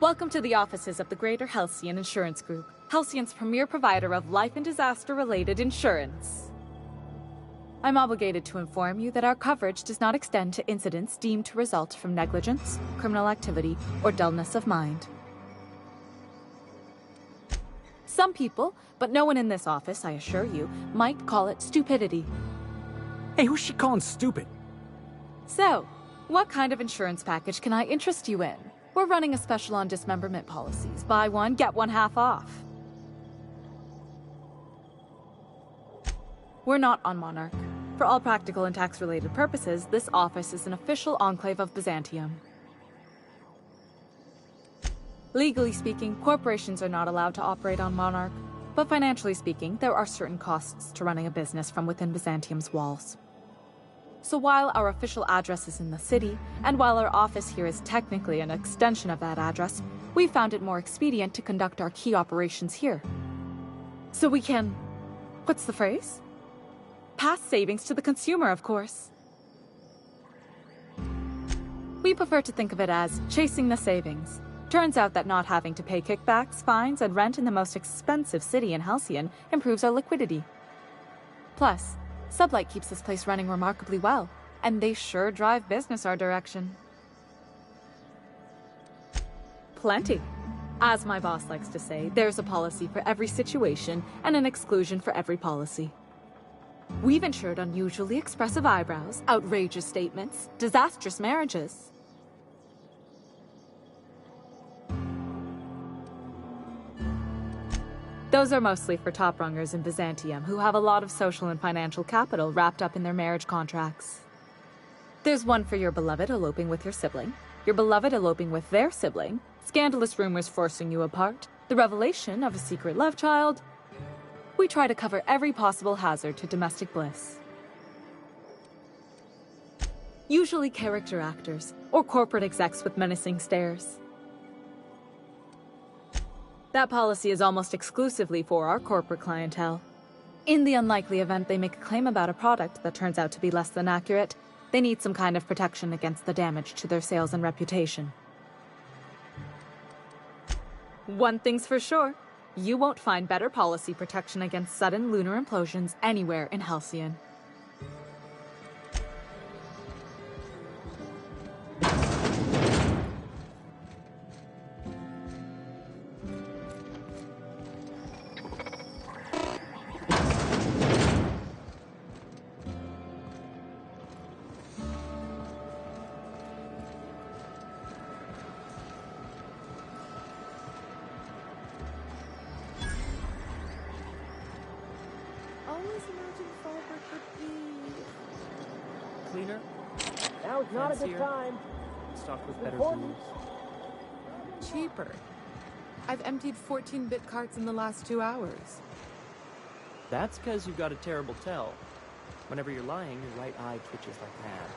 Welcome to the offices of the Greater Halcyon Insurance Group, Halcyon's premier provider of life and disaster-related insurance. I'm obligated to inform you that our coverage does not extend to incidents deemed to result from negligence, criminal activity, or dullness of mind. Some people, but no one in this office, I assure you, might call it stupidity. Hey, who's she calling stupid? So, what kind of insurance package can I interest you in? We're running a special on dismemberment policies. Buy one, get one half off. We're not on Monarch. For all practical and tax-related purposes, this office is an official enclave of Byzantium. Legally speaking, corporations are not allowed to operate on Monarch, but financially speaking, there are certain costs to running a business from within Byzantium's walls. So while our official address is in the city, and while our office here is technically an extension of that address, we found it more expedient to conduct our key operations here. So we can... what's the phrase? Pass savings to the consumer, of course. We prefer to think of it as chasing the savings. Turns out that not having to pay kickbacks, fines, and rent in the most expensive city in Halcyon improves our liquidity. Plus, Sublight keeps this place running remarkably well, and they sure drive business our direction. Plenty. As my boss likes to say, there's a policy for every situation and an exclusion for every policy. We've insured unusually expressive eyebrows, outrageous statements, disastrous marriages. Those are mostly for top-rungers in Byzantium who have a lot of social and financial capital wrapped up in their marriage contracts. There's one for your beloved eloping with your sibling, your beloved eloping with their sibling, scandalous rumors forcing you apart, the revelation of a secret love child. We try to cover every possible hazard to domestic bliss. Usually character actors, or corporate execs with menacing stares. That policy is almost exclusively for our corporate clientele. In the unlikely event they make a claim about a product that turns out to be less than accurate, they need some kind of protection against the damage to their sales and reputation. One thing's for sure, you won't find better policy protection against sudden lunar implosions anywhere in Halcyon. Cleaner? Now is not a good Fancier. time. Stocked with better Important. tools. Cheaper. I've emptied 14-bit carts in the last 2 hours. That's because you've got a terrible tell. Whenever you're lying, your right eye twitches like mad.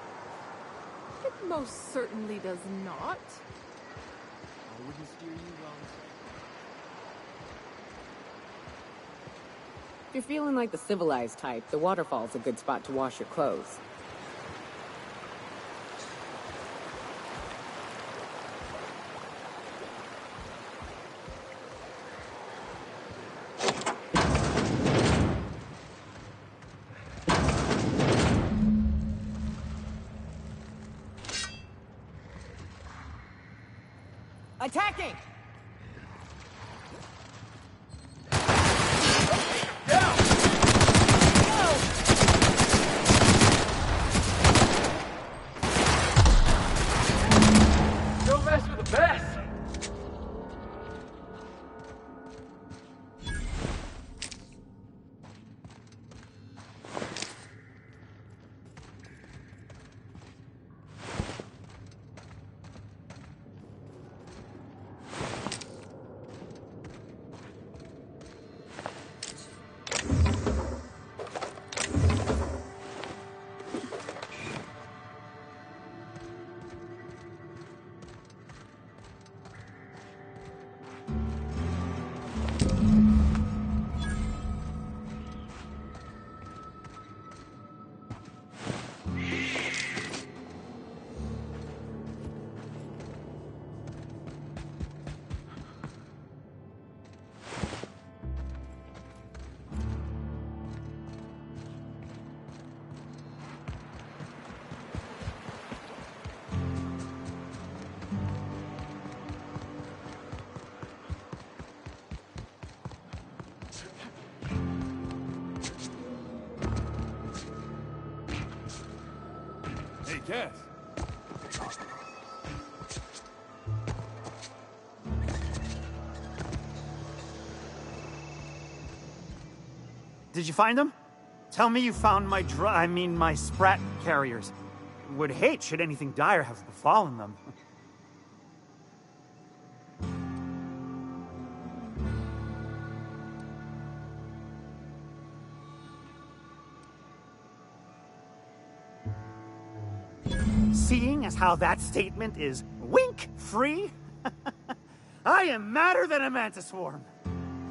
It most certainly does not. I wouldn't steer you wrong. If you're feeling like the civilized type, the waterfall's a good spot to wash your clothes. Attacking! Don't mess with the best! Hey, Cass. Did you find them? Tell me you found my my sprat carriers. Would hate should anything dire have befallen them. Seeing as how that statement is wink-free, I am madder than a mantis swarm,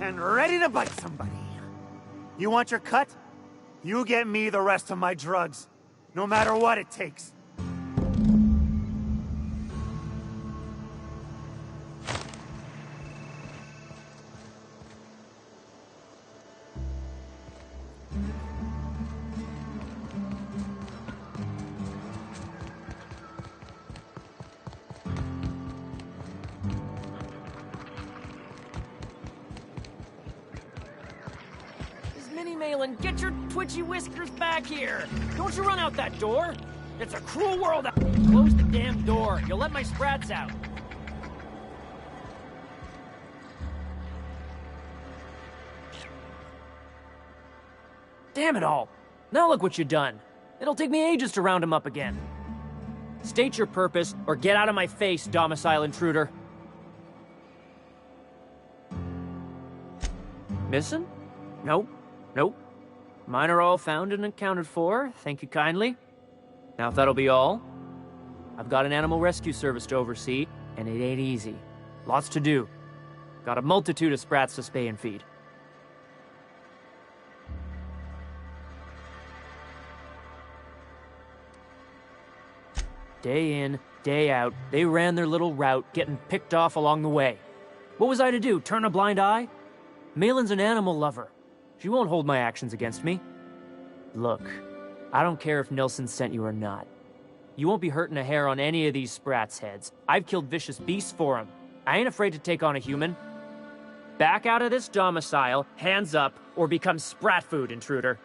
and ready to bite somebody. You want your cut? You get me the rest of my drugs, no matter what it takes. Malin, get your twitchy whiskers back here! Don't you run out that door! It's a cruel world out. Close the damn door. You'll let my sprats out. Damn it all! Now look what you've done. It'll take me ages to round him up again. State your purpose, or get out of my face, domicile intruder. Missing? Nope. Nope. Mine are all found and accounted for, thank you kindly. Now if that'll be all, I've got an animal rescue service to oversee, and it ain't easy. Lots to do. Got a multitude of sprats to spay and feed. Day in, day out, they ran their little route, getting picked off along the way. What was I to do, turn a blind eye? Malin's an animal lover. She won't hold my actions against me. Look, I don't care if Nilsson sent you or not. You won't be hurting a hair on any of these sprats' heads. I've killed vicious beasts for them. I ain't afraid to take on a human. Back out of this domicile, hands up, or become sprat food, intruder.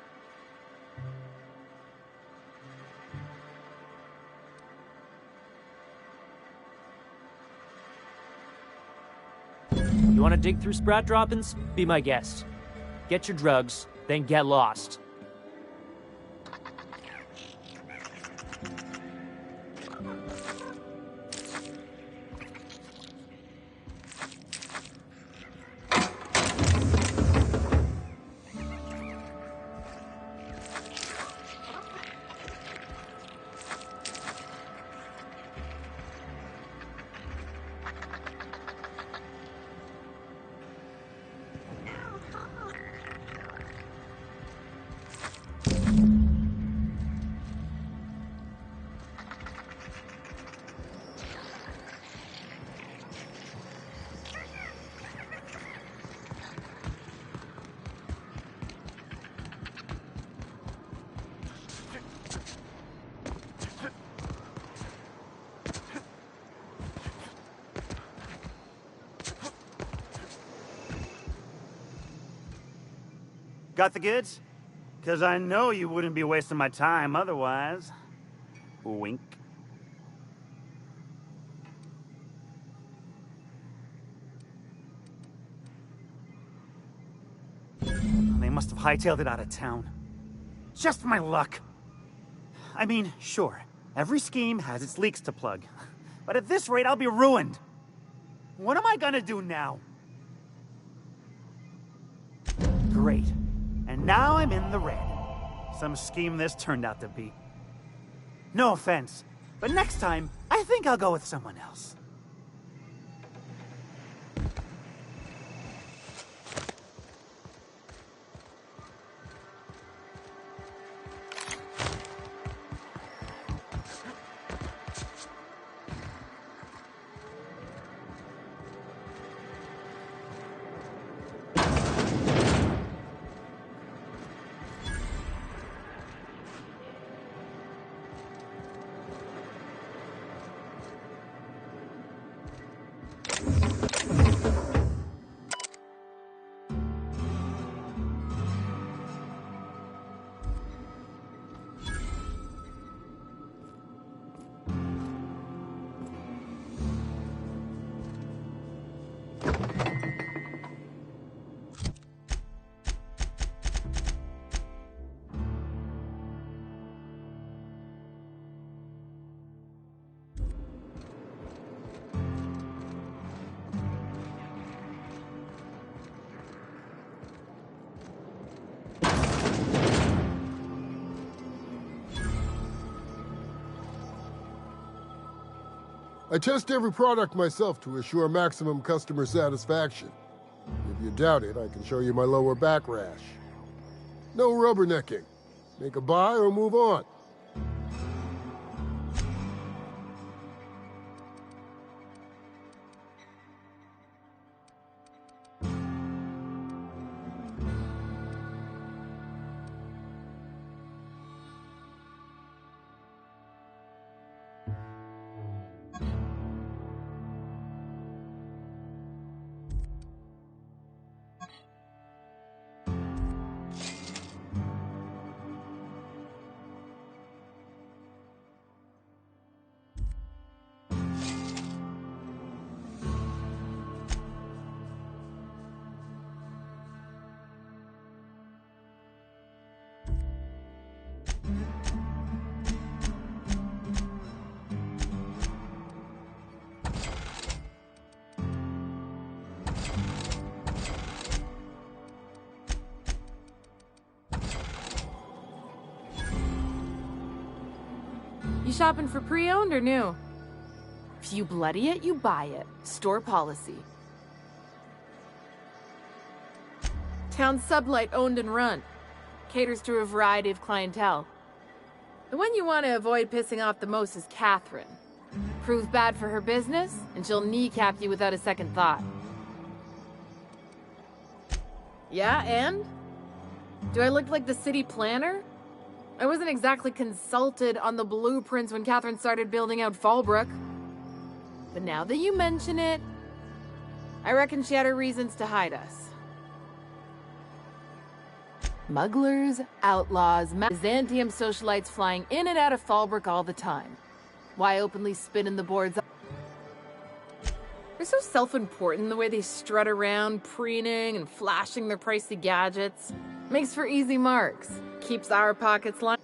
You want to dig through sprat droppings? Be my guest. Get your drugs, then get lost. Got the goods? 'Cause I know you wouldn't be wasting my time otherwise. Wink. They must have hightailed it out of town. Just my luck. I mean, sure, every scheme has its leaks to plug. But at this rate, I'll be ruined. What am I gonna do now? Great. And now I'm in the red. Some scheme this turned out to be. No offense, but next time, I think I'll go with someone else. I test every product myself to assure maximum customer satisfaction. If you doubt it, I can show you my lower back rash. No rubbernecking. Make a buy or move on. You shopping for pre-owned or new? If you bloody it, you buy it. Store policy. Town sublight owned and run. Caters to a variety of clientele. The one you want to avoid pissing off the most is Catherine. Proves bad for her business, and she'll kneecap you without a second thought. Yeah, and? Do I look like the city planner? I wasn't exactly consulted on the blueprints when Catherine started building out Fallbrook. But now that you mention it, I reckon she had her reasons to hide us. Smugglers, outlaws, Byzantium socialites flying in and out of Fallbrook all the time. Why openly spinning the boards? They're so self-important the way they strut around, preening and flashing their pricey gadgets. Makes for easy marks. Keeps our pockets lined.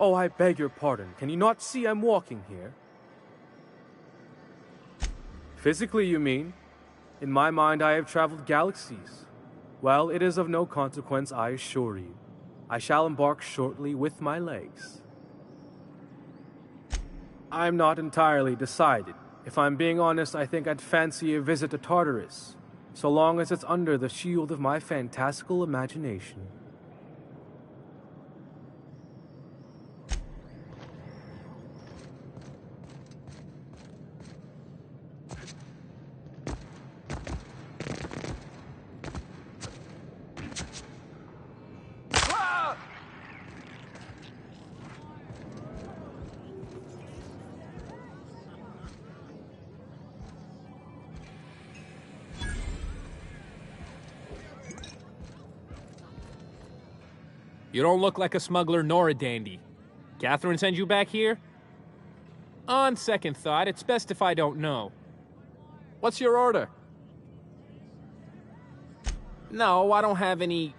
Oh, I beg your pardon. Can you not see I'm walking here? Physically, you mean? In my mind, I have traveled galaxies. Well, it is of no consequence, I assure you. I shall embark shortly with my legs. I'm not entirely decided. If I'm being honest, I think I'd fancy a visit to Tartarus, so long as it's under the shield of my fantastical imagination. You don't look like a smuggler nor a dandy. Catherine sends you back here? On second thought, it's best if I don't know. What's your order? No, I don't have any...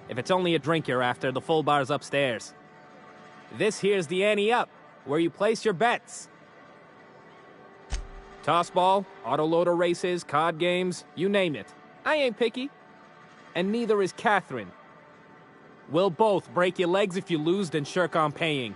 If it's only a drink you're after, the full bar's upstairs. This here's the ante up, where you place your bets. Tossball, autoloader races, card games, you name it. I ain't picky. And neither is Catherine. We'll both break your legs if you lose, then shirk on paying.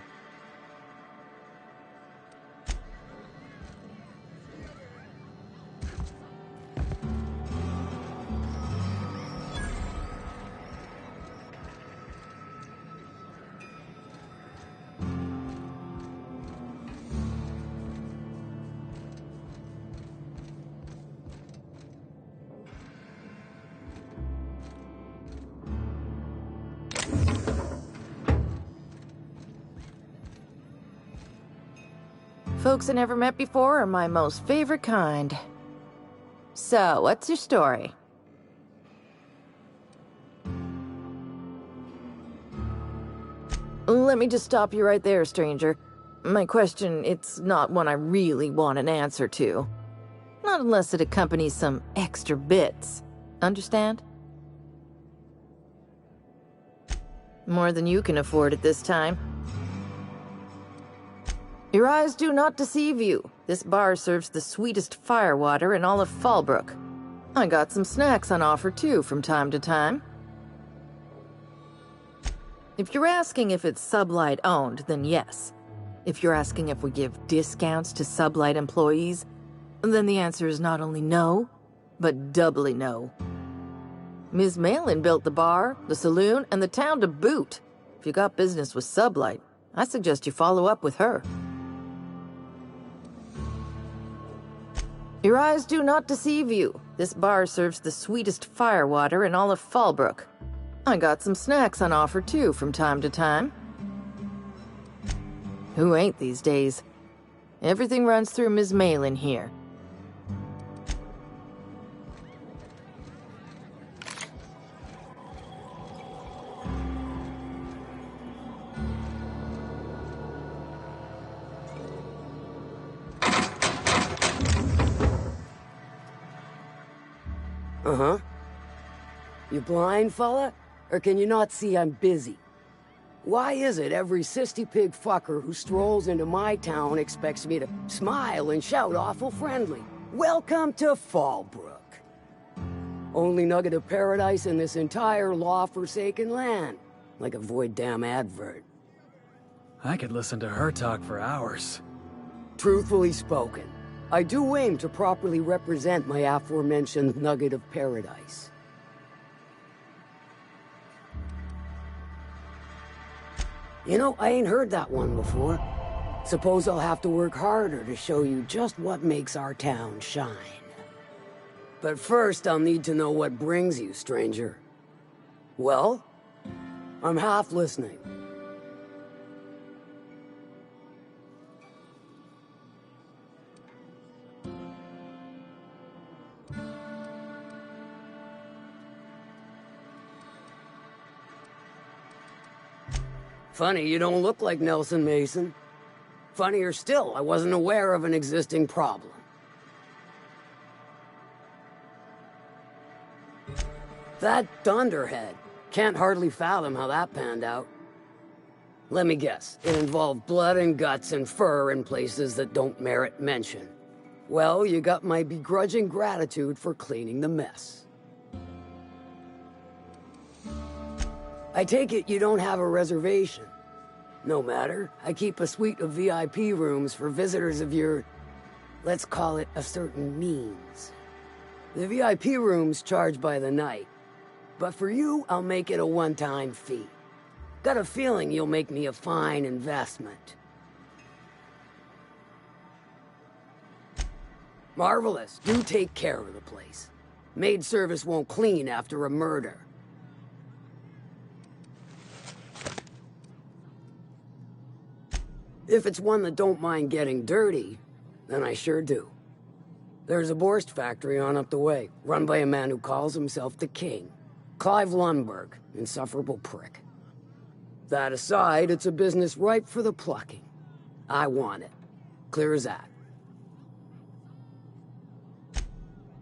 Folks I never met before are my most favorite kind. So, what's your story? Let me just stop you right there, stranger. My question, it's not one I really want an answer to. Not unless it accompanies some extra bits. Understand? More than you can afford at this time. Your eyes do not deceive you. This bar serves the sweetest firewater in all of Fallbrook. I got some snacks on offer too from time to time. If you're asking if it's Sublight owned, then yes. If you're asking if we give discounts to Sublight employees, then the answer is not only no, but doubly no. Ms. Malin built the bar, the saloon, and the town to boot. If you got business with Sublight, I suggest you follow up with her. Your eyes do not deceive you. This bar serves the sweetest firewater in all of Fallbrook. I got some snacks on offer too from time to time. Who ain't these days? Everything runs through Ms. Malin here. Uh-huh. You blind, fella? Or can you not see I'm busy? Why is it every sissy pig fucker who strolls into my town expects me to smile and shout awful friendly? Welcome to Fallbrook. Only nugget of paradise in this entire law-forsaken land. Like a void damn advert. I could listen to her talk for hours. Truthfully spoken, I do aim to properly represent my aforementioned nugget of paradise. You know, I ain't heard that one before. Suppose I'll have to work harder to show you just what makes our town shine. But first, I'll need to know what brings you, stranger. Well, I'm half listening. Funny, you don't look like Nelson Mason. Funnier still, I wasn't aware of an existing problem. That Thunderhead. Can't hardly fathom how that panned out. Let me guess, it involved blood and guts and fur in places that don't merit mention. Well, you got my begrudging gratitude for cleaning the mess. I take it you don't have a reservation. No matter, I keep a suite of VIP rooms for visitors of your, let's call it a certain means. The VIP rooms charge by the night, but for you, I'll make it a one-time fee. Got a feeling you'll make me a fine investment. Marvelous, do take care of the place. Maid service won't clean after a murder. If it's one that don't mind getting dirty, then I sure do. There's a Borst factory on up the way, run by a man who calls himself the King. Clive Lundberg, insufferable prick. That aside, it's a business ripe for the plucking. I want it. Clear as that.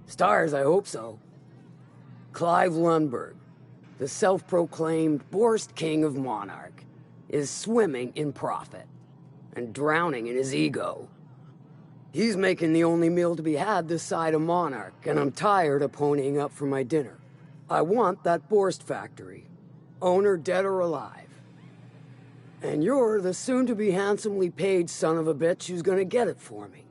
Stars, I hope so. Clive Lundberg, the self-proclaimed Borst King of Monarch, is swimming in profit. And drowning in his ego. He's making the only meal to be had this side of Monarch, and I'm tired of ponying up for my dinner. I want that Borst factory. Owner dead or alive. And you're the soon-to-be handsomely paid son of a bitch who's gonna get it for me.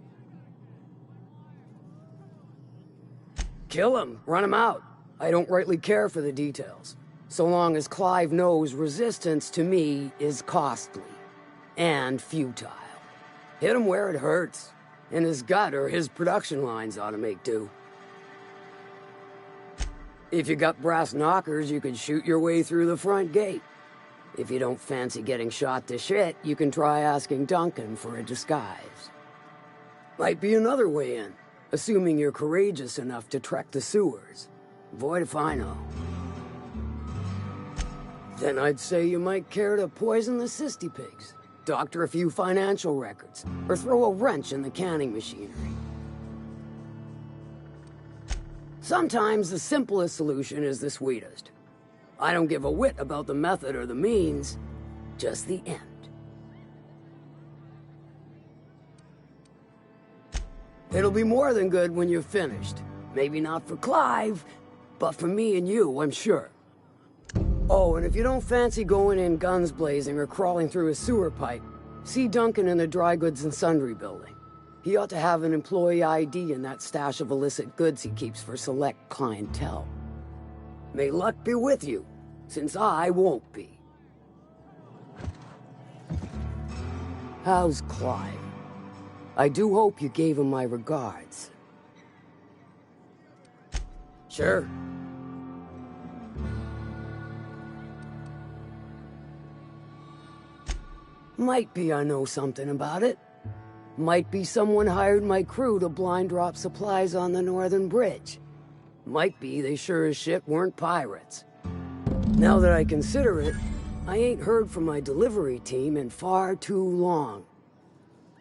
Kill him, run him out. I don't rightly care for the details. So long as Clive knows resistance to me is costly. And futile. Hit him where it hurts. In his gut or his production lines ought to make do. If you got brass knockers, you can shoot your way through the front gate. If you don't fancy getting shot to shit, you can try asking Duncan for a disguise. Might be another way in, assuming you're courageous enough to trek the sewers. Void if I know. Then I'd say you might care to poison the cysty pigs, doctor a few financial records, or throw a wrench in the canning machinery. Sometimes the simplest solution is the sweetest. I don't give a whit about the method or the means, just the end. It'll be more than good when you're finished. Maybe not for Clive, but for me and you, I'm sure. Oh, and if you don't fancy going in guns blazing or crawling through a sewer pipe, see Duncan in the dry goods and sundry building. He ought to have an employee ID in that stash of illicit goods he keeps for select clientele. May luck be with you, since I won't be. How's Clive? I do hope you gave him my regards. Sure. Might be I know something about it. Might be someone hired my crew to blind drop supplies on the Northern Bridge. Might be they sure as shit weren't pirates. Now that I consider it, I ain't heard from my delivery team in far too long.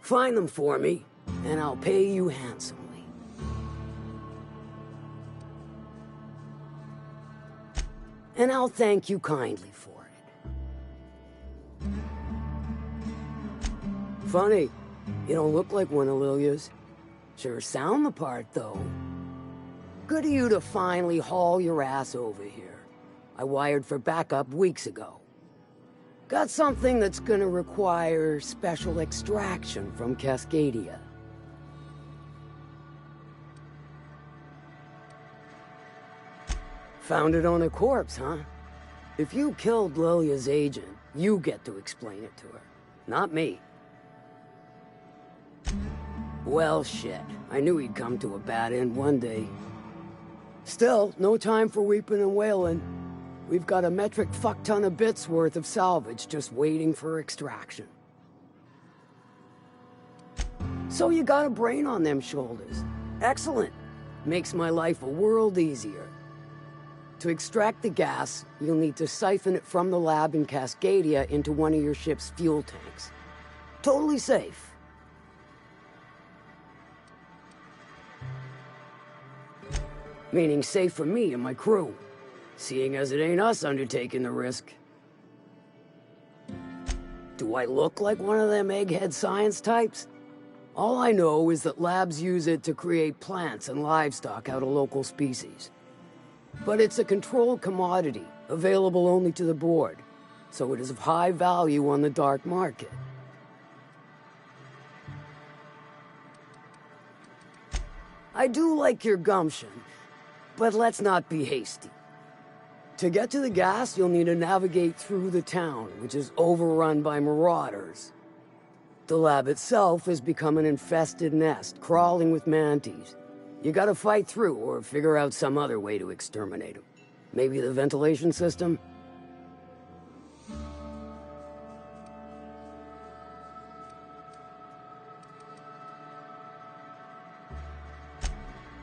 Find them for me, and I'll pay you handsomely. And I'll thank you kindly for it. Funny, you don't look like one of Lilia's. Sure sound the part, though. Good of you to finally haul your ass over here. I wired for backup weeks ago. Got something that's gonna require special extraction from Cascadia. Found it on a corpse, huh? If you killed Lilia's agent, you get to explain it to her, not me. Well, shit. I knew he'd come to a bad end one day. Still, no time for weeping and wailing. We've got a metric fuck-ton of bits worth of salvage just waiting for extraction. So you got a brain on them shoulders. Excellent. Makes my life a world easier. To extract the gas, you'll need to siphon it from the lab in Cascadia into one of your ship's fuel tanks. Totally safe. Meaning safe for me and my crew, seeing as it ain't us undertaking the risk. Do I look like one of them egghead science types? All I know is that labs use it to create plants and livestock out of local species. But it's a controlled commodity, available only to the board, so it is of high value on the dark market. I do like your gumption, but let's not be hasty. To get to the gas, you'll need to navigate through the town, which is overrun by marauders. The lab itself has become an infested nest, crawling with mantis. You gotta fight through, or figure out some other way to exterminate them. Maybe the ventilation system?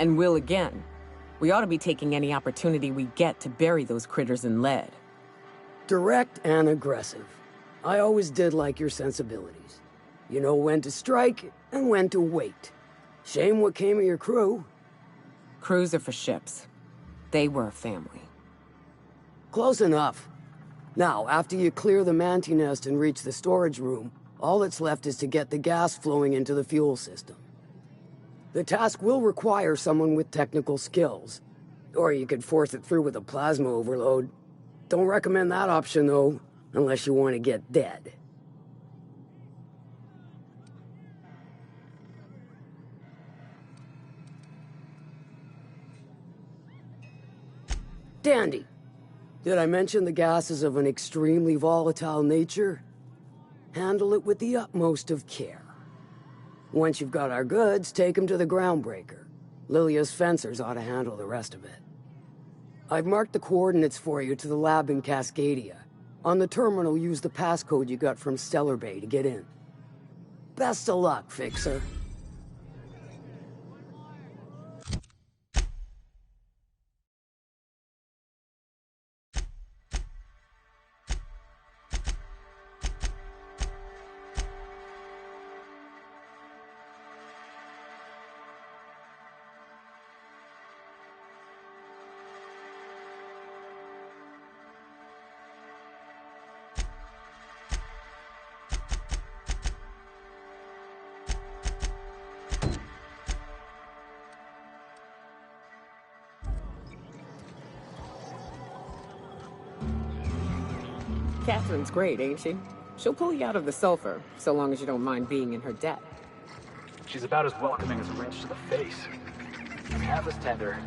And will again. We ought to be taking any opportunity we get to bury those critters in lead. Direct and aggressive. I always did like your sensibilities. You know when to strike and when to wait. Shame what came of your crew. Crews are for ships. They were a family. Close enough. Now, after you clear the manti nest and reach the storage room, all that's left is to get the gas flowing into the fuel system. The task will require someone with technical skills. Or you could force it through with a plasma overload. Don't recommend that option, though, unless you want to get dead. Dandy. Did I mention the gas is of an extremely volatile nature? Handle it with the utmost of care. Once you've got our goods, take them to the groundbreaker. Lilia's fencers ought to handle the rest of it. I've marked the coordinates for you to the lab in Cascadia. On the terminal, use the passcode you got from Stellar Bay to get in. Best of luck, Fixer. Catherine's great, ain't she? She'll pull you out of the sulfur, so long as you don't mind being in her debt. She's about as welcoming as a wrench to the face. Half as tender.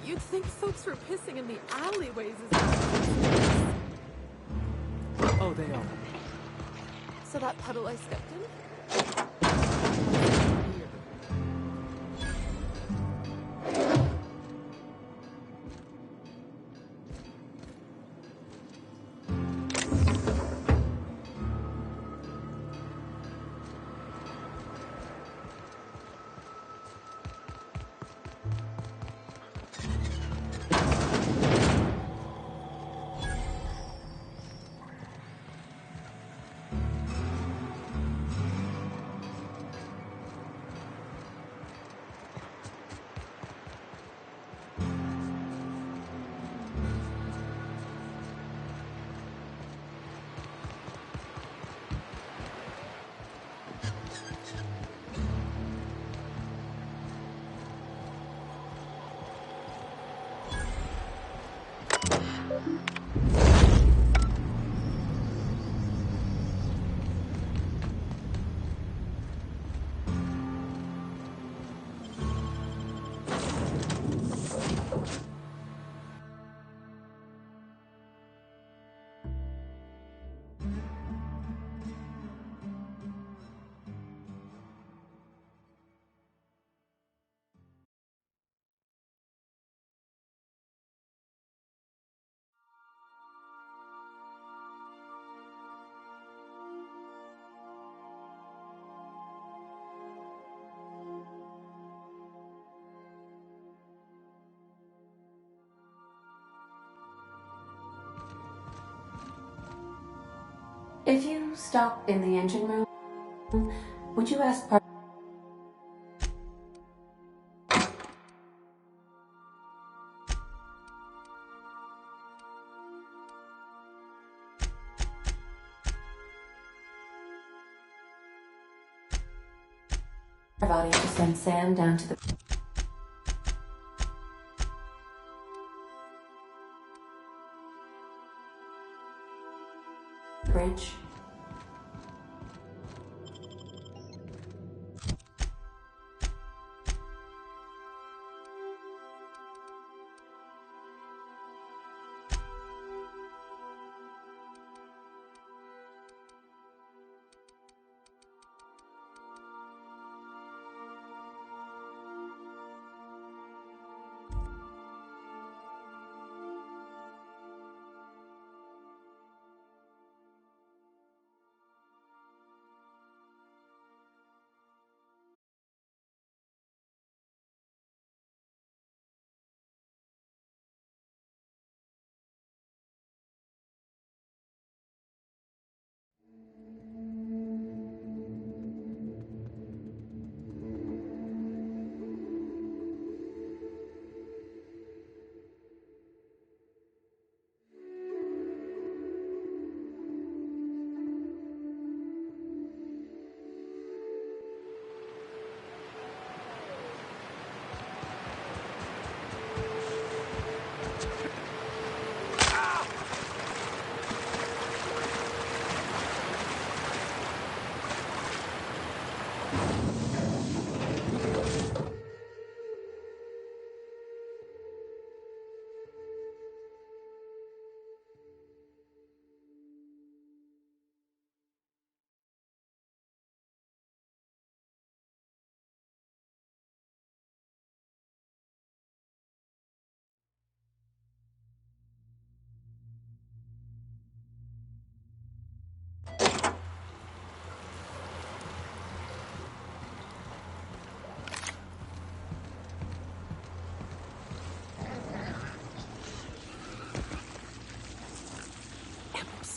You'd think folks were pissing in the alleyways Oh, they are. So that puddle I stepped in? If you stop in the engine room, would you ask Parvati to send Sam down to the bridge?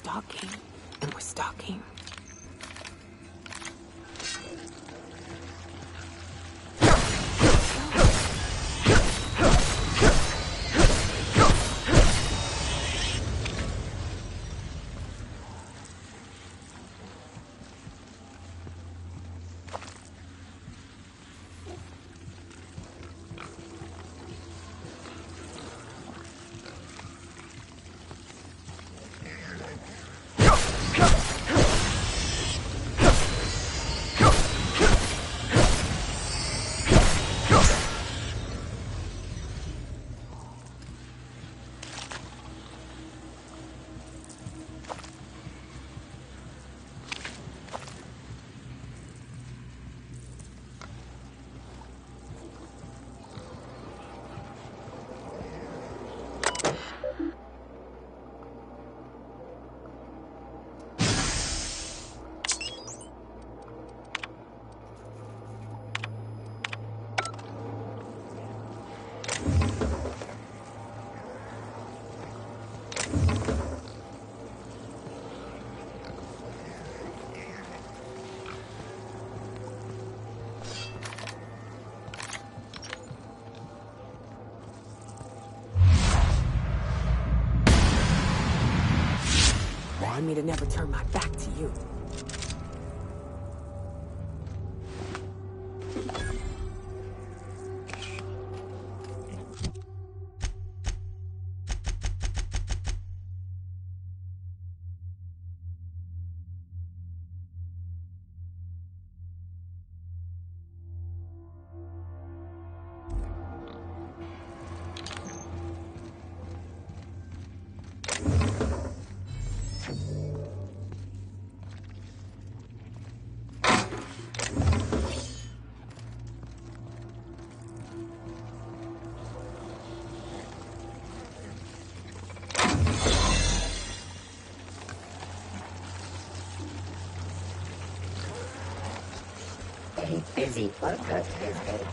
stalking, and we're stalking. Want me to never turn my back to you. Busy worker these days.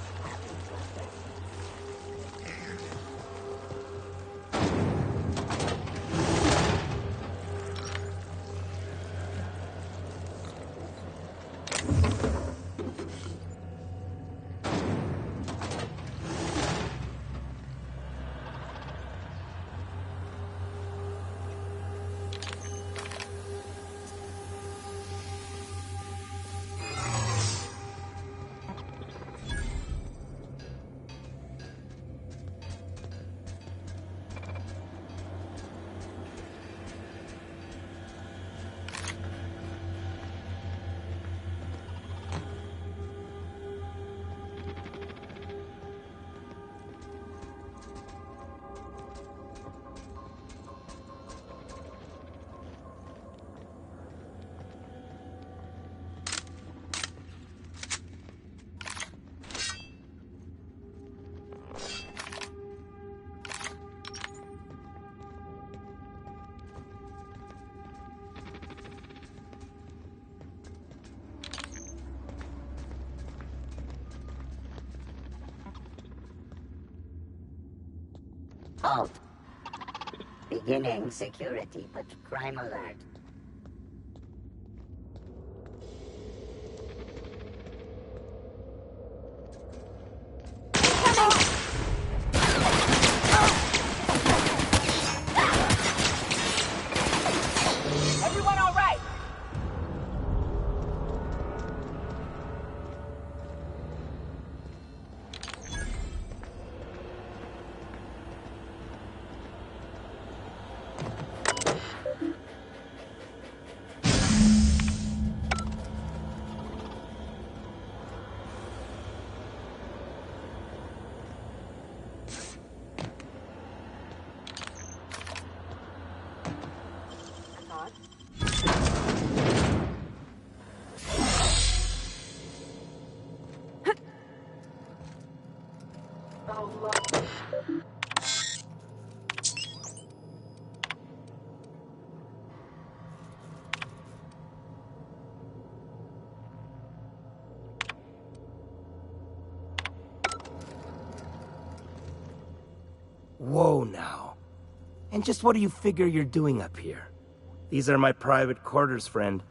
Halt. Beginning security, but crime alert. Everyone all right? Whoa now. And just what do you figure you're doing up here? These are my private quarters, friend.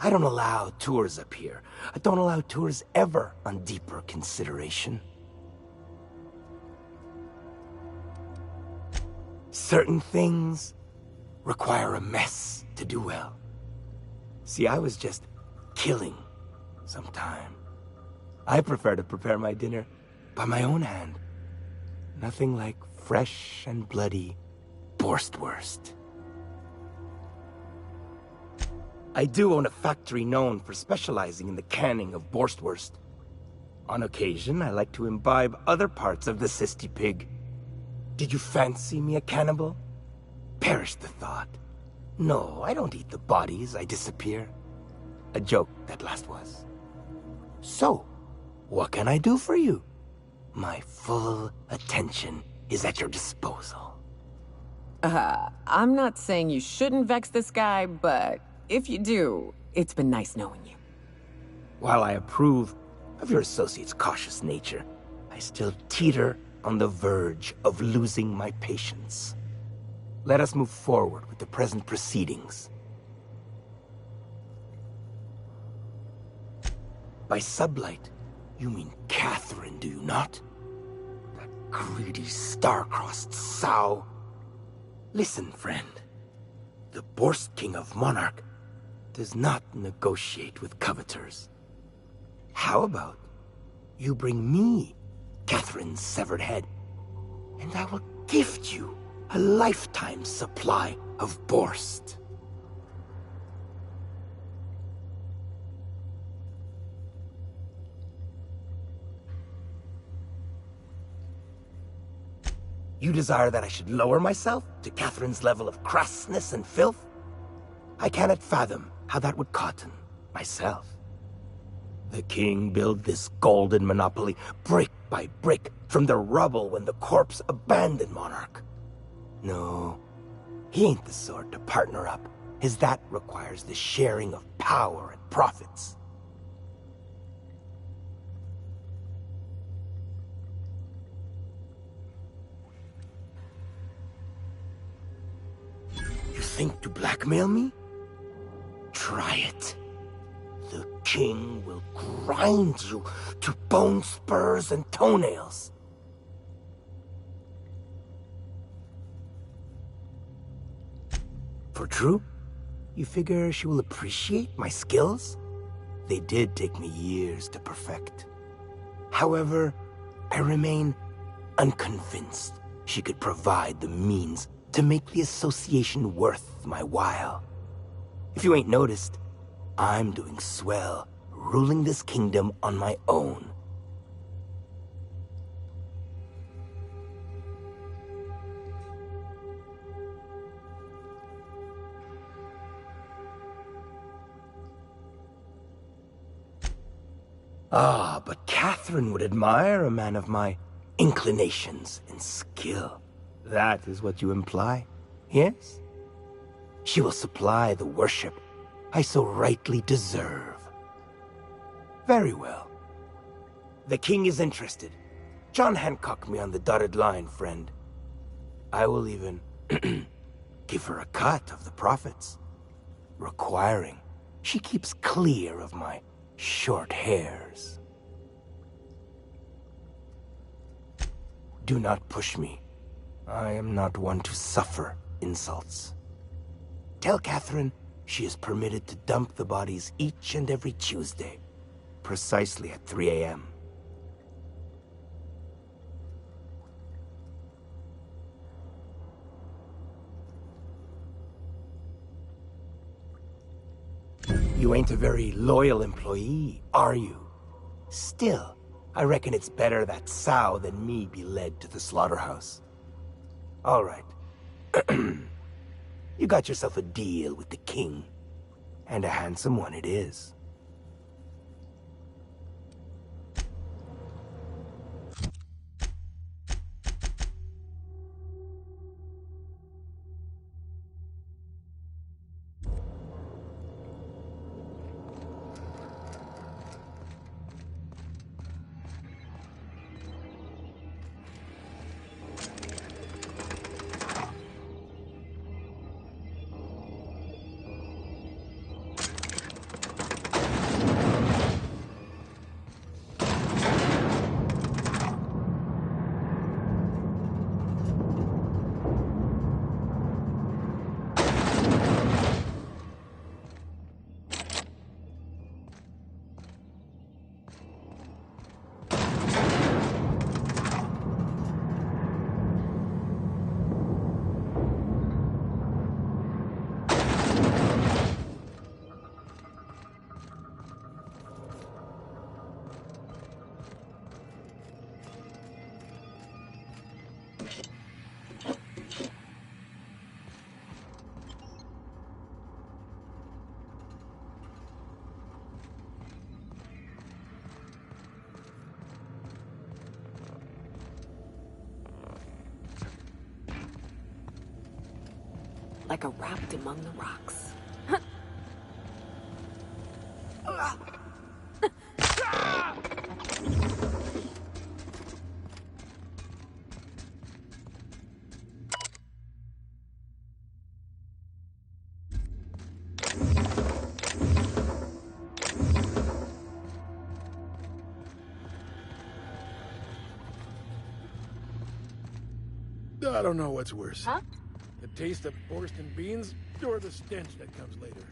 I don't allow tours up here. I don't allow tours ever on deeper consideration. Certain things require a mess to do well. See, I was just killing some time. I prefer to prepare my dinner by my own hand. Nothing like fresh and bloody Borstwurst. I do own a factory known for specializing in the canning of Borstwurst. On occasion, I like to imbibe other parts of the Sisty Pig. Did you fancy me a cannibal? Perish the thought. No, I don't eat the bodies, I disappear. A joke, that last was. So, what can I do for you? My full attention is at your disposal. I'm not saying you shouldn't vex this guy, but if you do, it's been nice knowing you. While I approve of your associate's cautious nature, I still teeter on the verge of losing my patience. Let us move forward with the present proceedings. By sublight, you mean Catherine, do you not? That greedy, star-crossed sow. Listen, friend. The Borst King of Monarch does not negotiate with coveters. How about you bring me Catherine's severed head, and I will gift you a lifetime supply of Borst. You desire that I should lower myself to Catherine's level of crassness and filth? I cannot fathom how that would cotton myself. The king built this golden monopoly brick by brick from the rubble when the corpse abandoned Monarch. No, he ain't the sort to partner up, as that requires the sharing of power and profits. You think to blackmail me? Try it. The king will grind you to bone spurs and toenails. For true? You figure she will appreciate my skills? They did take me years to perfect. However, I remain unconvinced she could provide the means to make the association worth my while. If you ain't noticed, I'm doing swell, ruling this kingdom on my own. Ah, but Catherine would admire a man of my inclinations and skill. That is what you imply, yes? She will supply the worship I so rightly deserve. Very well. The king is interested. John Hancock me on the dotted line, friend. I will even give her a cut of the profits, requiring she keeps clear of my short hairs. Do not push me. I am not one to suffer insults. Tell Catherine she is permitted to dump the bodies each and every Tuesday, precisely at 3 a.m. You ain't a very loyal employee, are you? Still, I reckon it's better that sow than me be led to the slaughterhouse. All right. You got yourself a deal with the king, and a handsome one it is. like a rapt among the rocks. I don't know what's worse. Huh? The taste of Borscht beans, or the stench that comes later.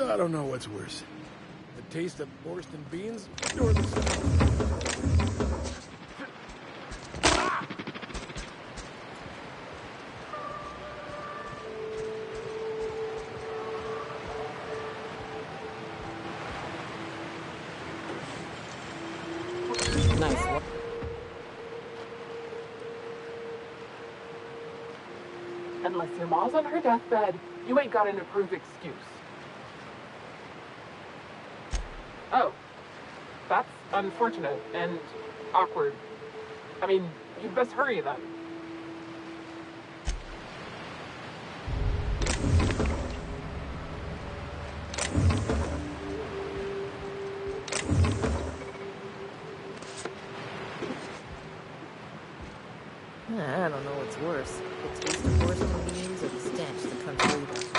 I don't know what's worse. The taste of Borscht beans, or the Nice work. Unless your mom's on her deathbed, you ain't got an approved excuse. Oh, that's unfortunate and awkward. I mean, you'd best hurry then. I don't know what's worse, the taste of Borscht beans or the stench that country either.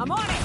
I'm on it!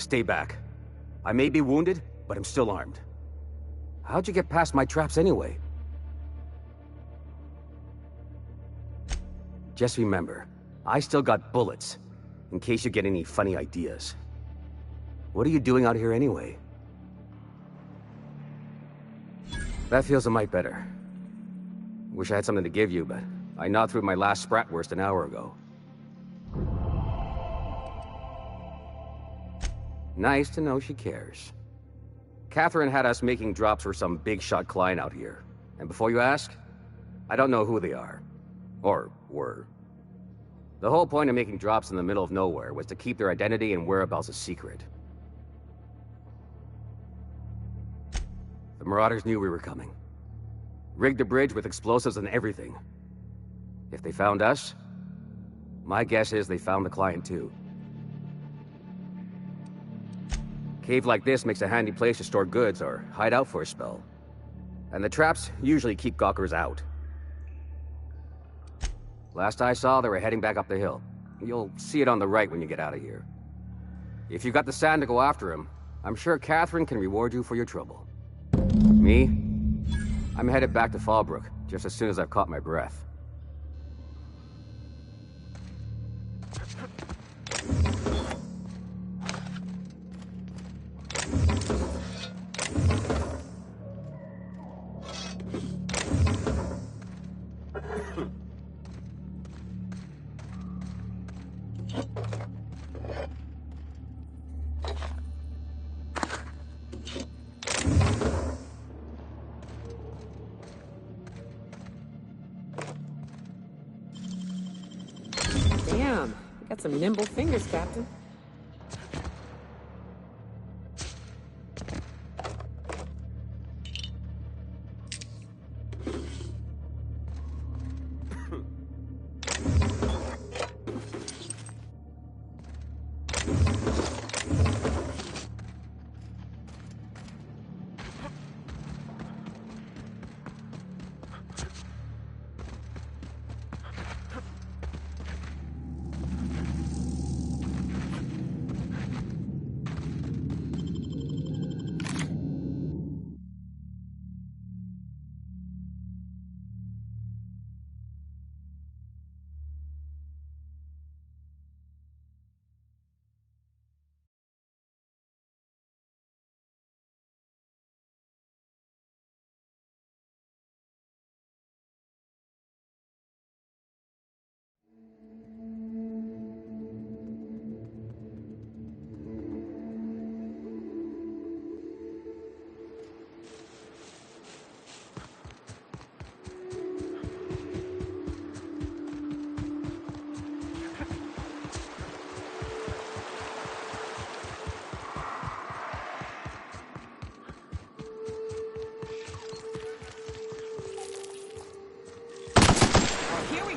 Stay back. I may be wounded, but I'm still armed. How'd you get past my traps anyway? Just remember, I still got bullets, in case you get any funny ideas. What are you doing out here anyway? That feels a mite better. Wish I had something to give you, but I gnawed through my last Spratwurst an hour ago. Nice to know she cares. Catherine had us making drops for some big-shot client out here. And before you ask, I don't know who they are. Or were. The whole point of making drops in the middle of nowhere was to keep their identity and whereabouts a secret. The Marauders knew we were coming. Rigged the bridge with explosives and everything. If they found us, my guess is they found the client too. Cave like this makes a handy place to store goods or hide out for a spell. And the traps usually keep gawkers out. Last I saw, they were heading back up the hill. You'll see it on the right when you get out of here. If you've got the sand to go after him, I'm sure Catherine can reward you for your trouble. Me? I'm headed back to Fallbrook, just as soon as I've caught my breath. Damn, you got some nimble fingers, Captain.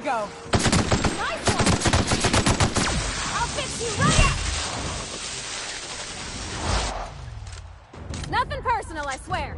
Go. Nice one! I'll fix you right up! Nothing personal, I swear.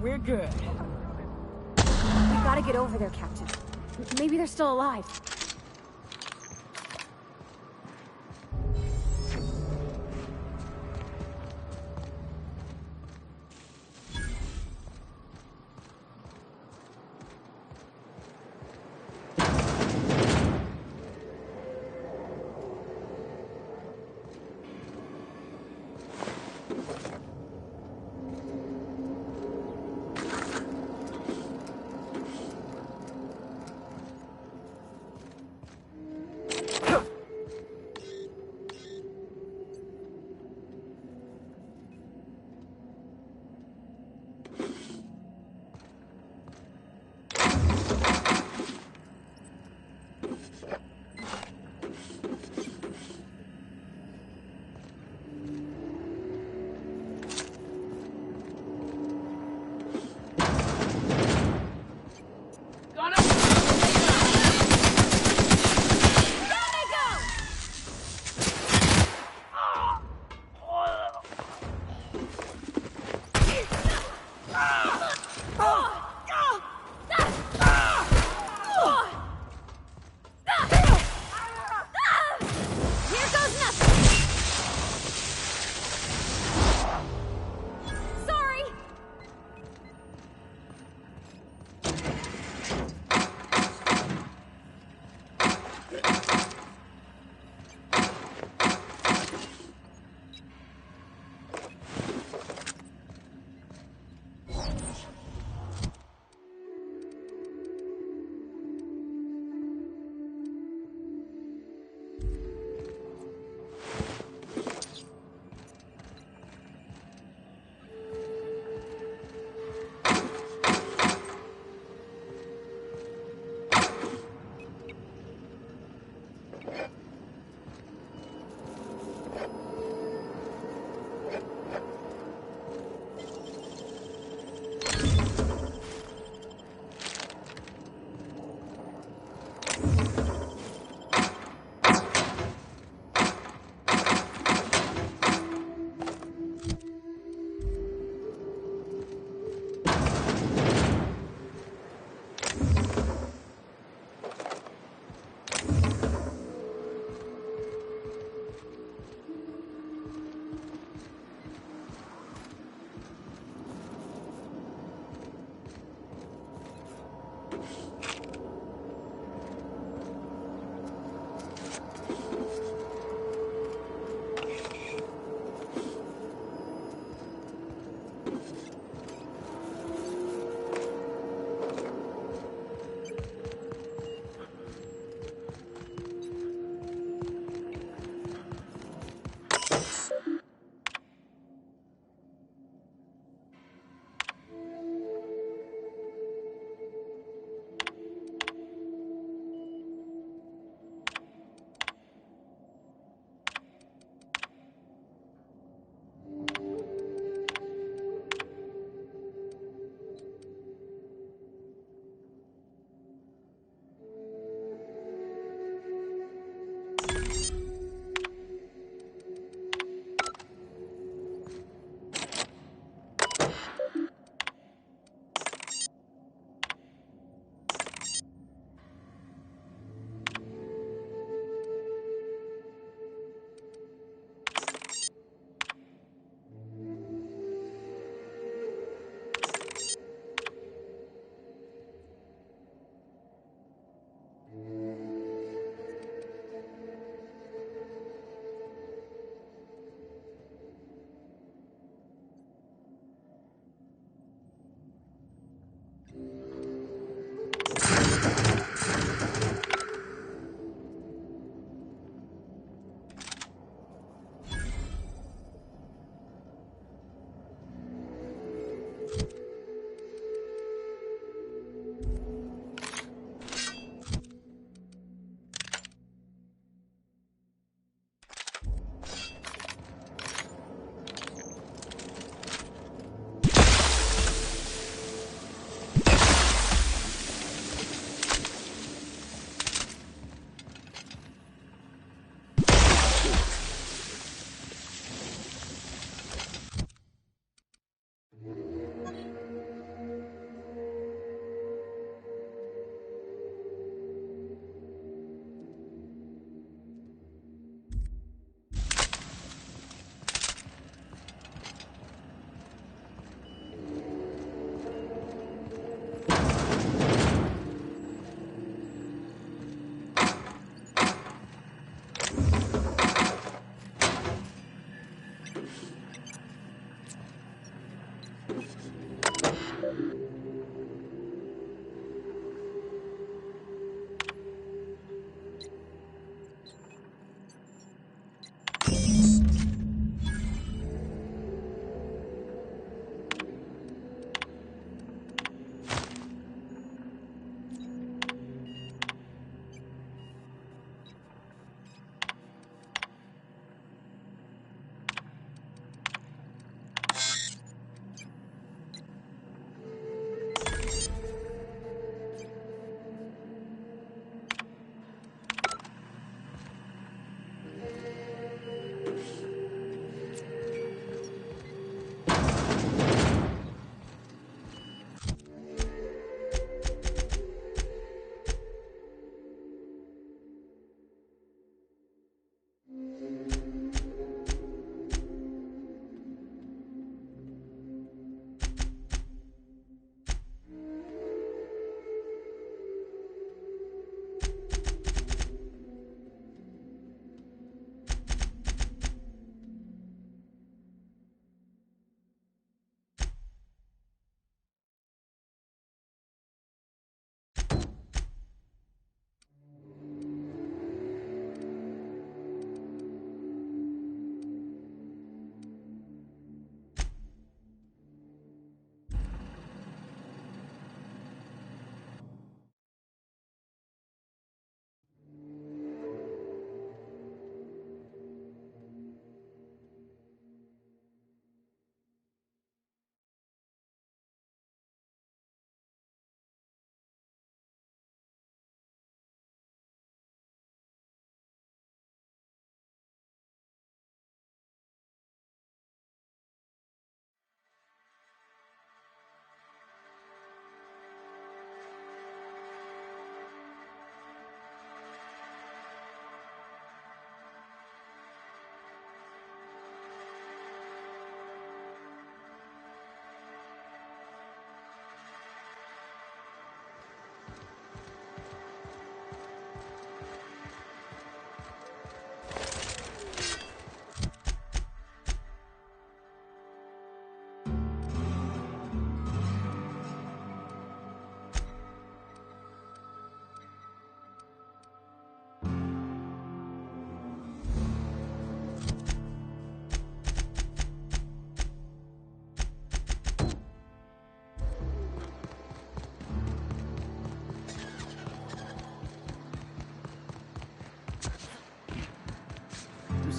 We're good. We gotta get over there, Captain. Maybe they're still alive.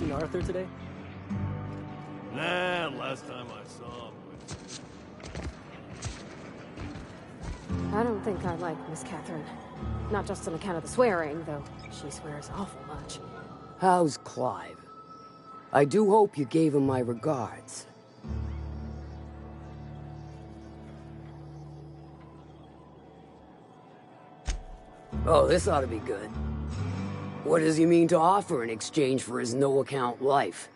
seen Arthur today? Nah, last time I saw him I don't think I like Miss Catherine. Not just on account of the swearing, though she swears awful much. How's Clive? I do hope you gave him my regards. Oh, this ought to be good. What does he mean to offer in exchange for his no-account life?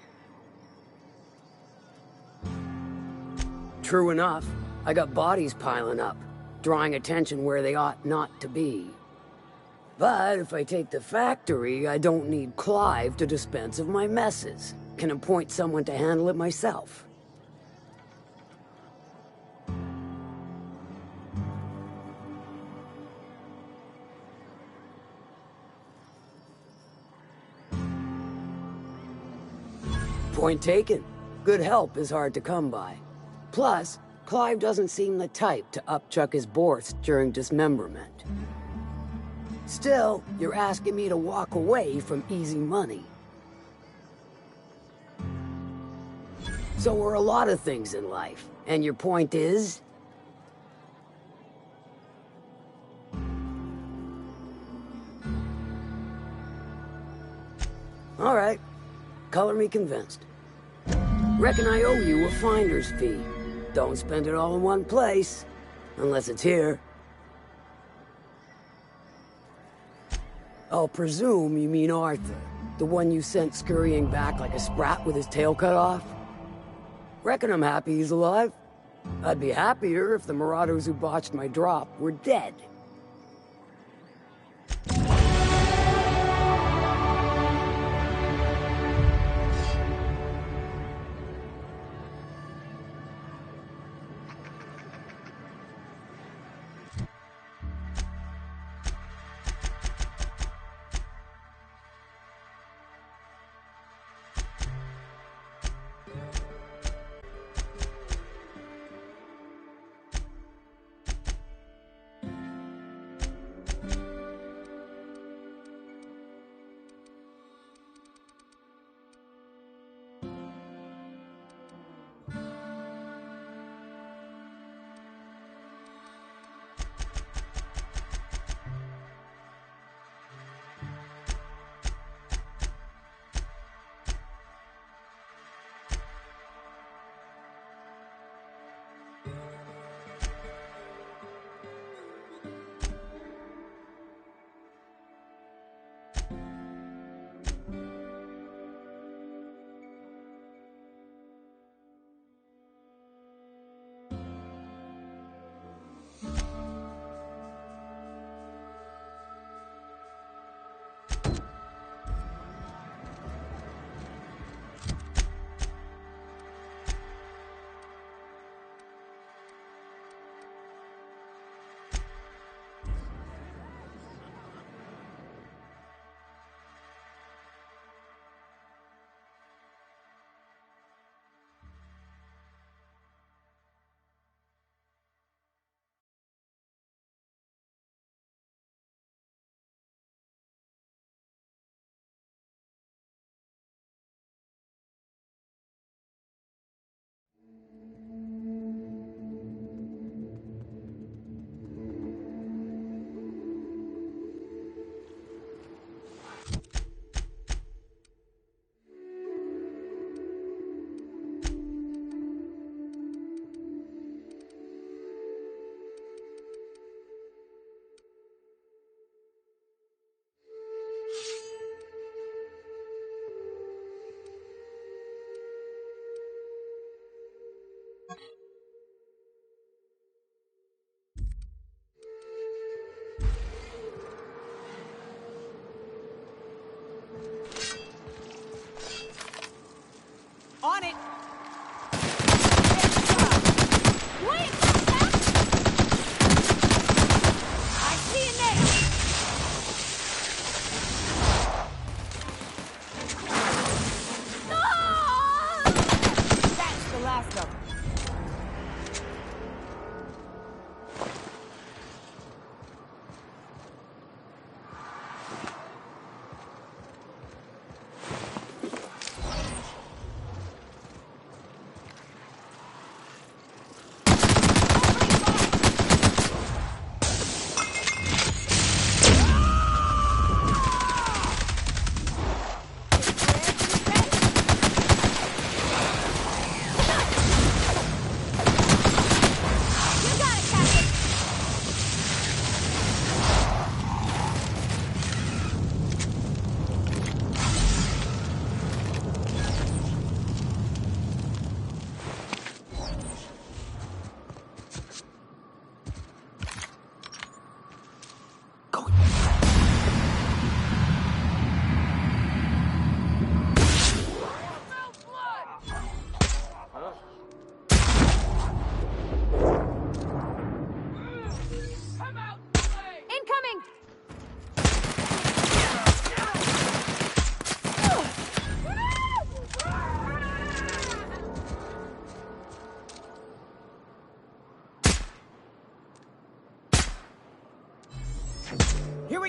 True enough, I got bodies piling up, drawing attention where they ought not to be. But if I take the factory, I don't need Clive to dispense of my messes. Can appoint someone to handle it myself. Point taken. Good help is hard to come by. Plus, Clive doesn't seem the type to upchuck his Borst during dismemberment. Still, you're asking me to walk away from easy money. So are a lot of things in life. And your point is? All right. Color me convinced. Reckon I owe you a finder's fee. Don't spend it all in one place. Unless it's here. I'll presume you mean Arthur. The one you sent scurrying back like a sprat with his tail cut off? Reckon I'm happy he's alive. I'd be happier if the marauders who botched my drop were dead.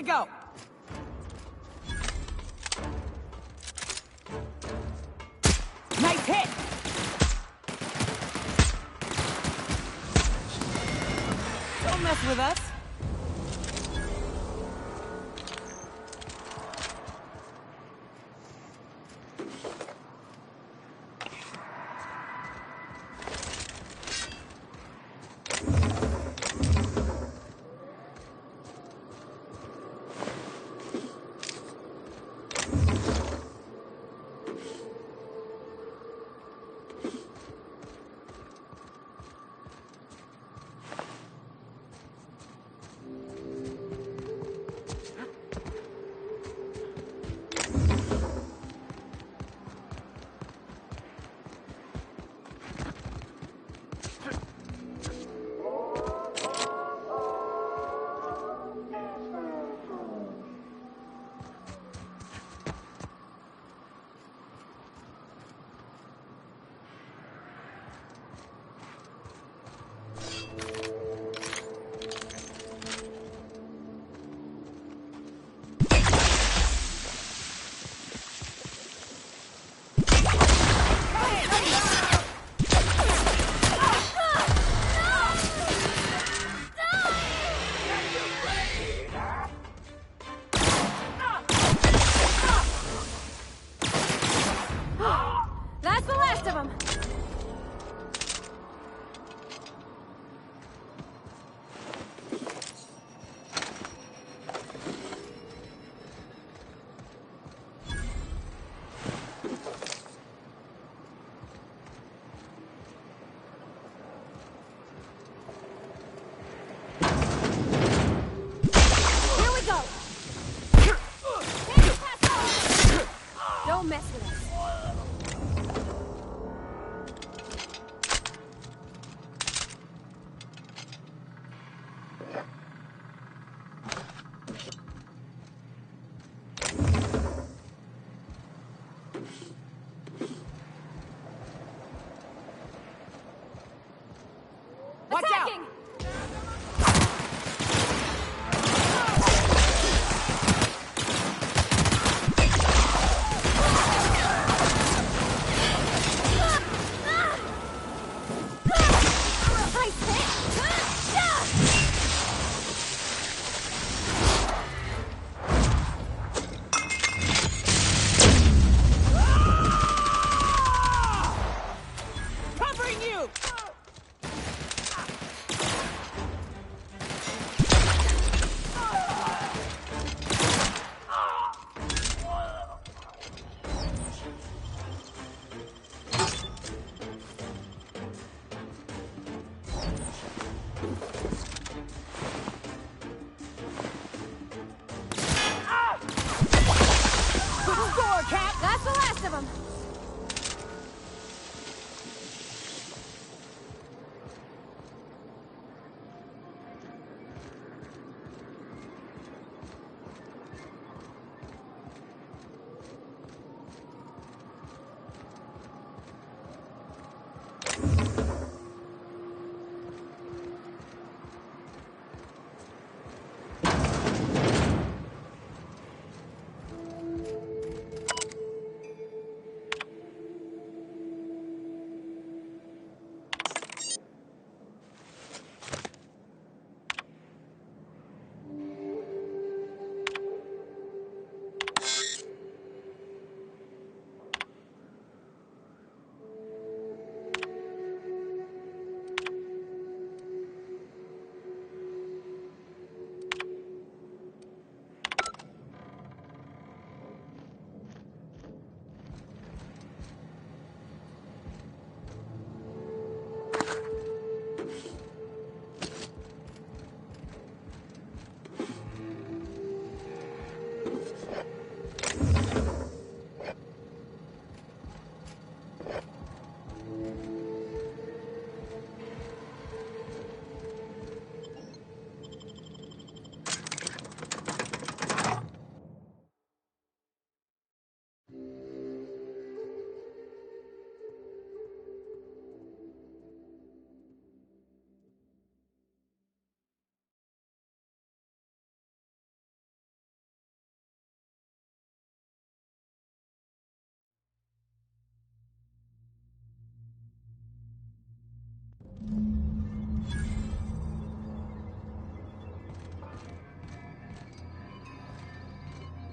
go! Nice hit! Don't mess with us.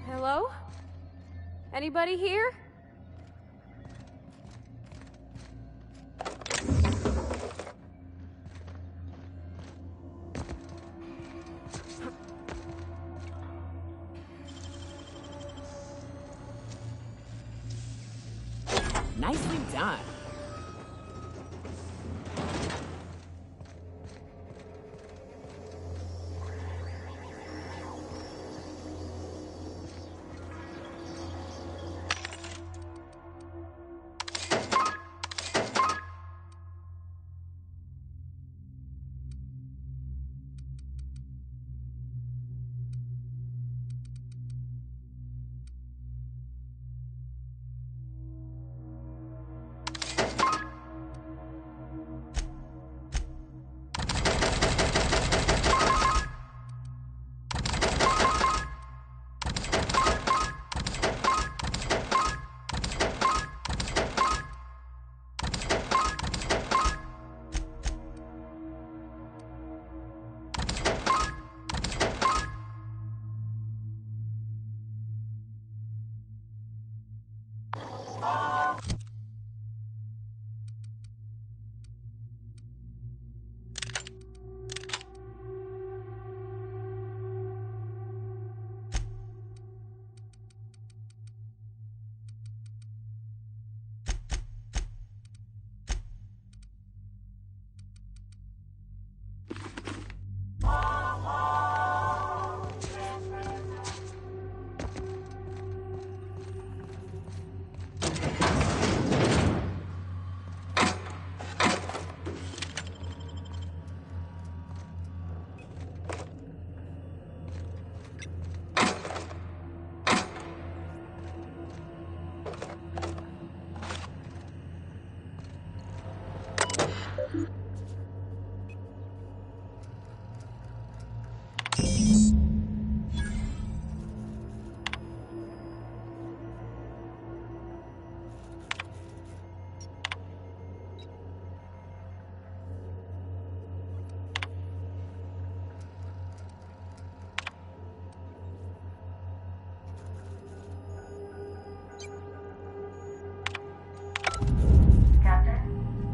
Hello? Anybody here? Nicely done.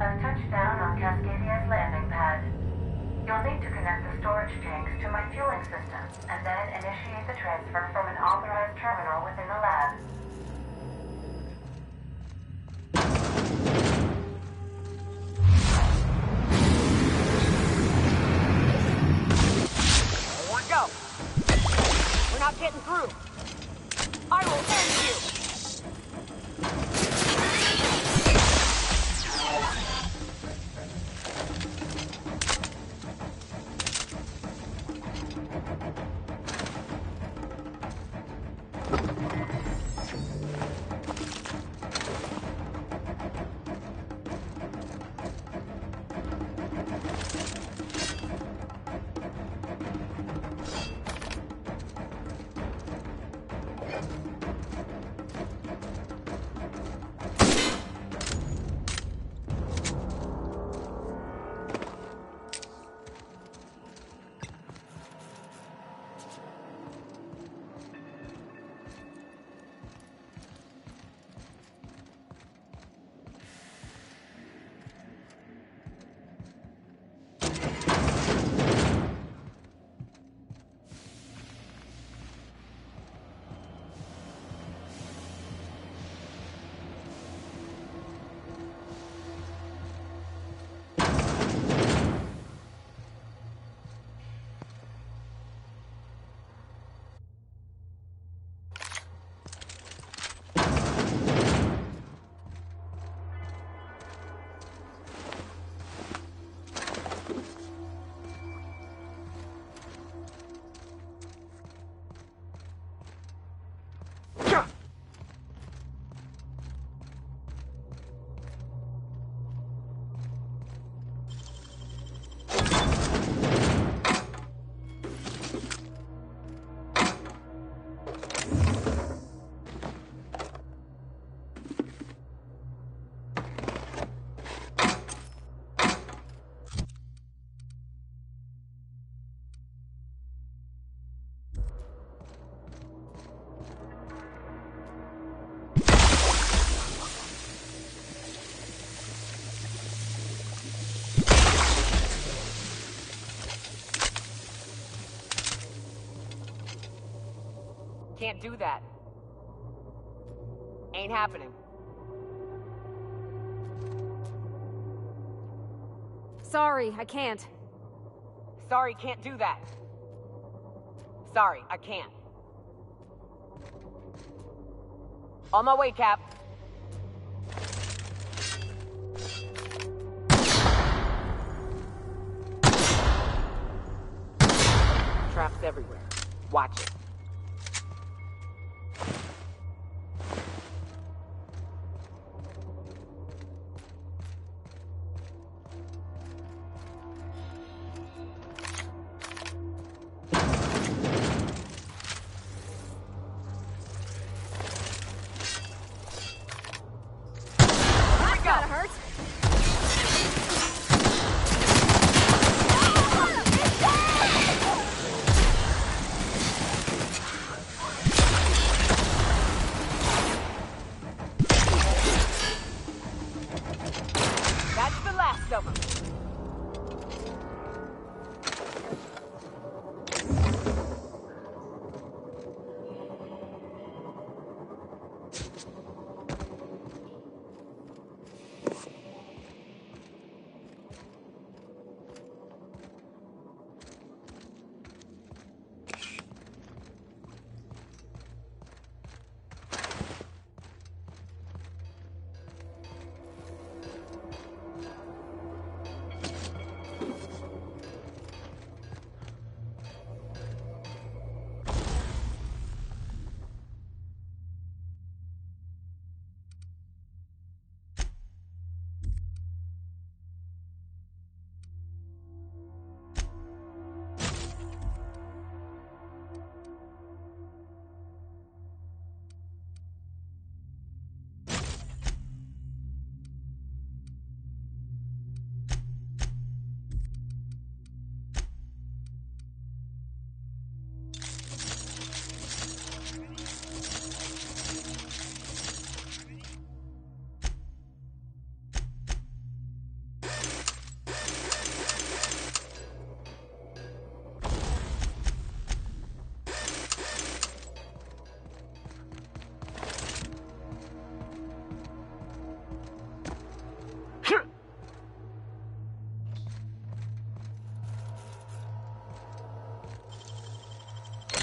I've touched down on Cascadia's landing pad. You'll need to connect the storage tanks to my fueling system, and then initiate the transfer from an authorized terminal within the lab. Everyone go! We're not getting through. I will end you! can't do that. Ain't happening. Sorry, I can't. Sorry, can't do that. Sorry, I can't. On my way, Cap. Traps everywhere. Watch it.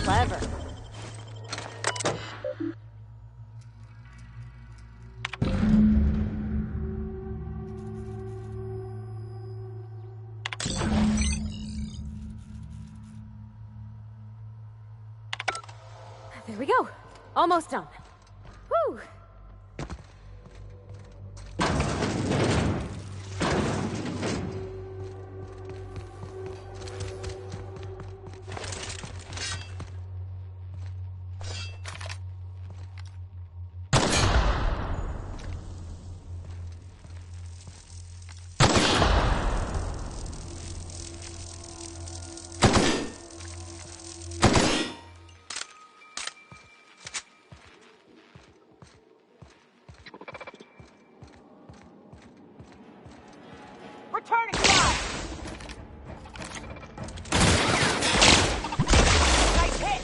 Clever. There we go. Almost done. Whew. Returning fire! Nice hit!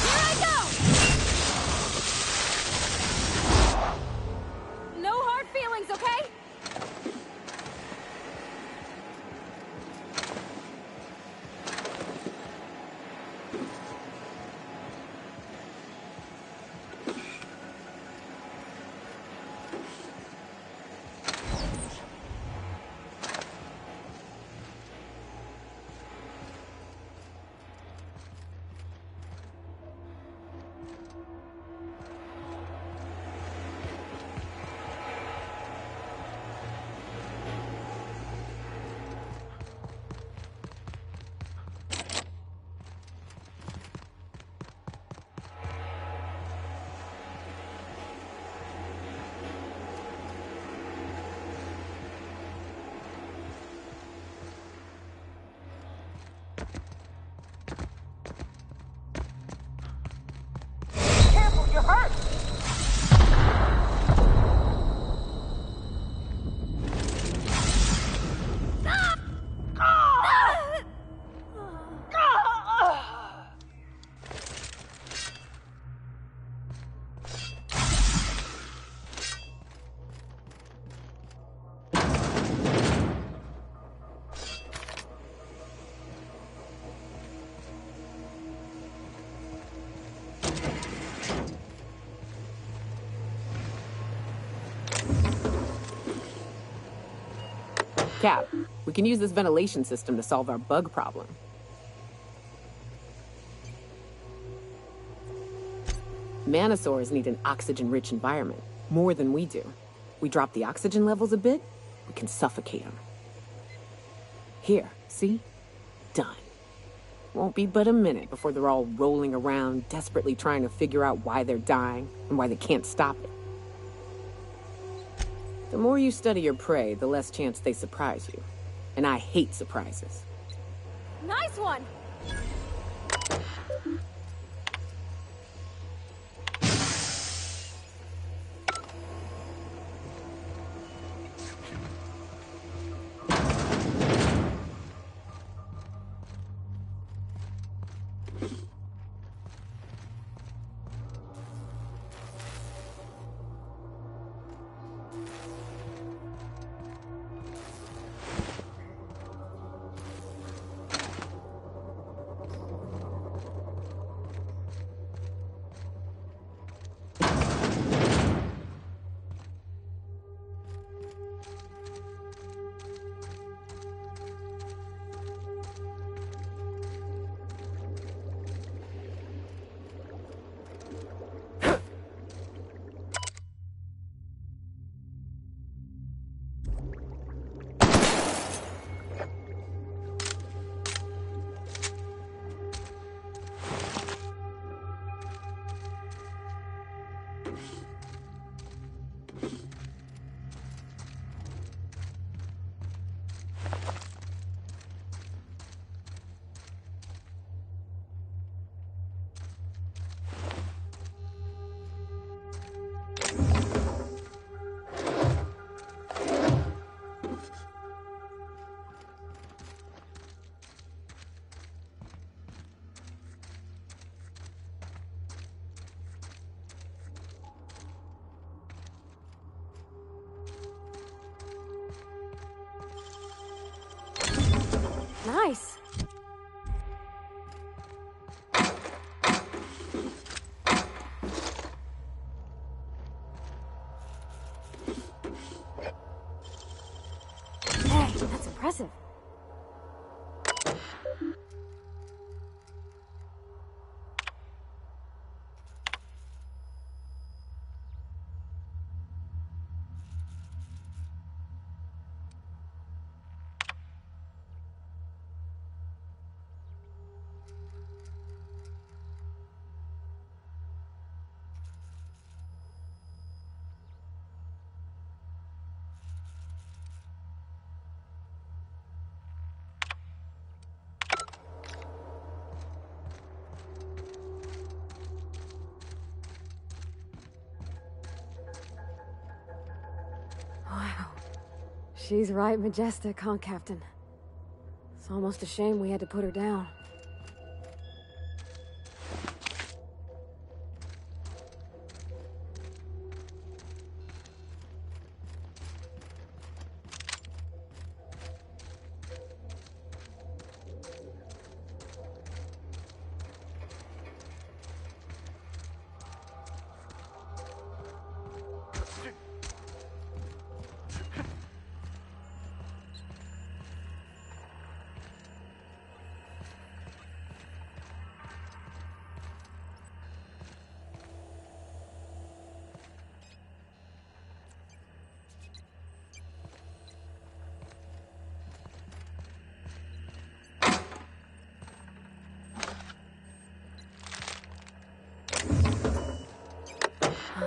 Here I go! No hard feelings, okay? Cap, we can use this ventilation system to solve our bug problem. Manosaurs need an oxygen-rich environment, more than we do. We drop the oxygen levels a bit, we can suffocate them. Here, see? Done. Won't be but a minute before they're all rolling around, desperately trying to figure out why they're dying and why they can't stop it. The more you study your prey, the less chance they surprise you. And I hate surprises. Nice one! Nice. Hey, that's impressive. Wow. She's right majestic, huh, Captain? It's almost a shame we had to put her down.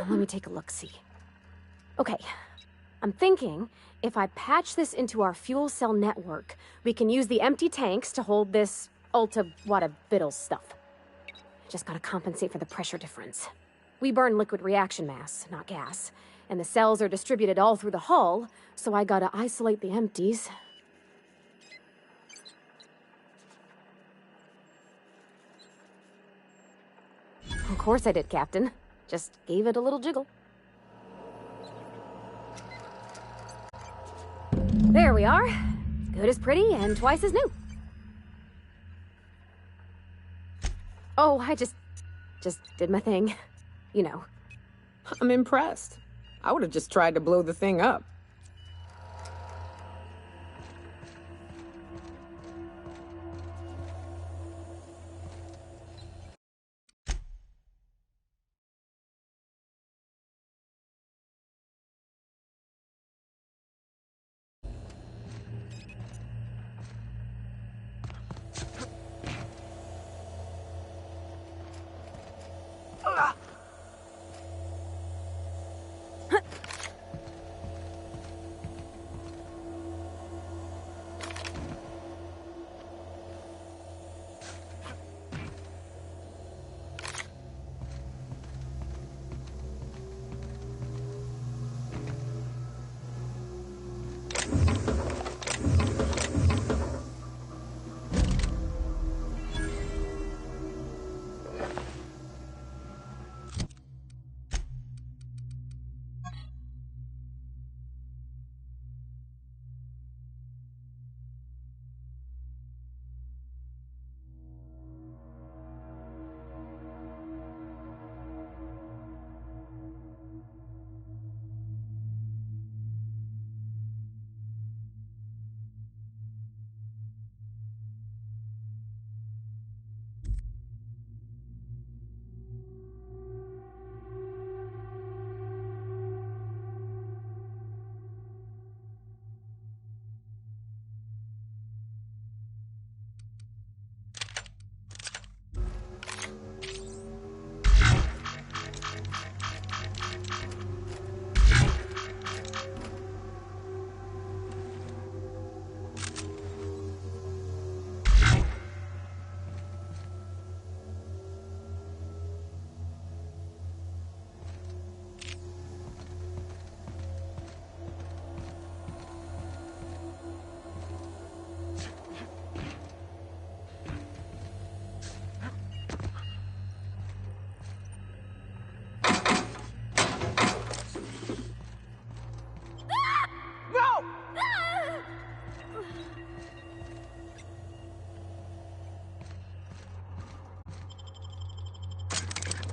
Let me take a look-see. Okay, I'm thinking if I patch this into our fuel cell network, we can use the empty tanks to hold this ulta-wada-biddle stuff. Just gotta compensate for the pressure difference. We burn liquid reaction mass, not gas, and the cells are distributed all through the hull, so I gotta isolate the empties. Of course I did, Captain. Just gave it a little jiggle. There we are. Good as pretty and twice as new. Oh, I just did my thing. You know. I'm impressed. I would have just tried to blow the thing up.